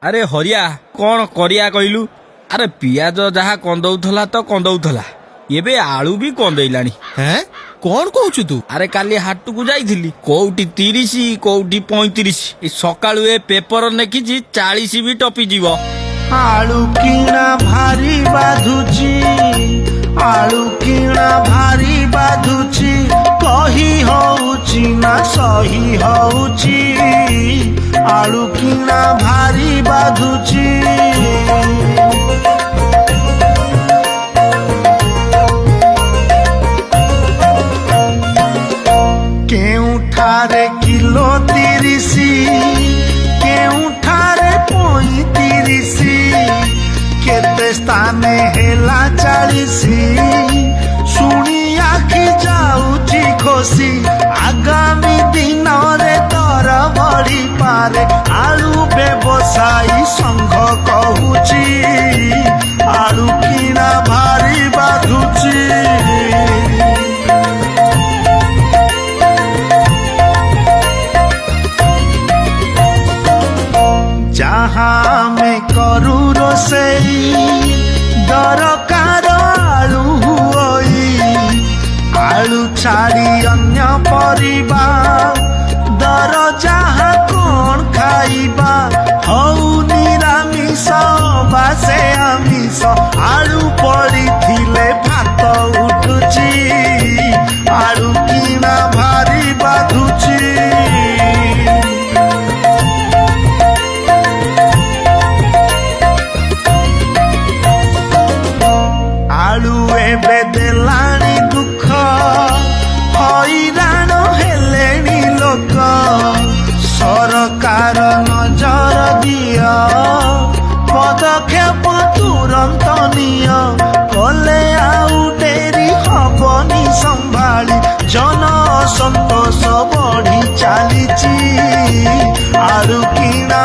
ଆରେ ହରିଆ କଣ କରିଆ କହିଲୁ? ଆରେ ପିଆଜ ଯାହା କନ୍ଦଉଥିଲା ତ କନ୍ଦଉଥିଲା, ଏବେ ଆଳୁ ବି କନ୍ଦେଇଲାଣି। ହେଁ କଣ କହୁଛୁ ତୁ? ଆରେ କାଲି ହାଟକୁ ଯାଇଥିଲି, କୋଉଠି 30 କୋଉଠି 35। ଏ ସକାଳୁ ଏ ପେପର ଲେଖିଛି 40 ବି ଟପିଯିବ। ଆଳୁ କିଣା ଭାରି ବାଧୁଛି, ଆଳୁ କିଣା ଭାରି ବାଧୁଛି, କହି ହଉଛି ନା ସହି ହଉଛି, ଆଳୁ କିଣା ଭାରି ବାଧୁଛି। କେଉଁଠାରେ କିଲୋ 30, କେଉଁଠାରେ 35, କେତେ ସ୍ଥାନେ ହେଲା 40, ଶୁଣି ଆଖି ଯାଉଛି ଖୋସି, ଆଗାମୀ ଦିନରେ ଦର ବଢିପାରେ, ଆଳୁ ବ୍ୟବସାୟୀ ସଂଘ କହୁଛି, ଆଳୁ କିଣା ଭାରି ବାଧୁଛି। ଯାହା ଆମେ କରୁ ରୋଷେଇ, ଦରକାର ଆଳୁ ହୁଅଇ, ଆଳୁ ଛାଡ଼ି ଅନ୍ୟ ପରିବା, ଦର ଯାହା କଣ ଖାଇବା, ହଉ ନିରାମିଷ ବା ସେ ଆମିଷ, ଆଳୁ ପଡ଼ିଥିଲେ ଭାତ ଉଠୁଛି, ଆଳୁ କିଣା ଭାରି ବାଧୁଛି। ଆଳୁ ଏବେ ଦେଲାଣି ଦୁଃଖ, ହଇରାଣ ହେଲେଣି ଲୋକ, ସରକାର ନଜର ଦିଅ, ପଦକ୍ଷେପ ତୁରନ୍ତ ନିଅ, କଲେ ଆଉ ଡେରି ହବନି ସମ୍ଭାଳି, ଜନ ଅସନ୍ତୋଷ ବଢି ଚାଲିଛି, ଆଳୁ କିଣା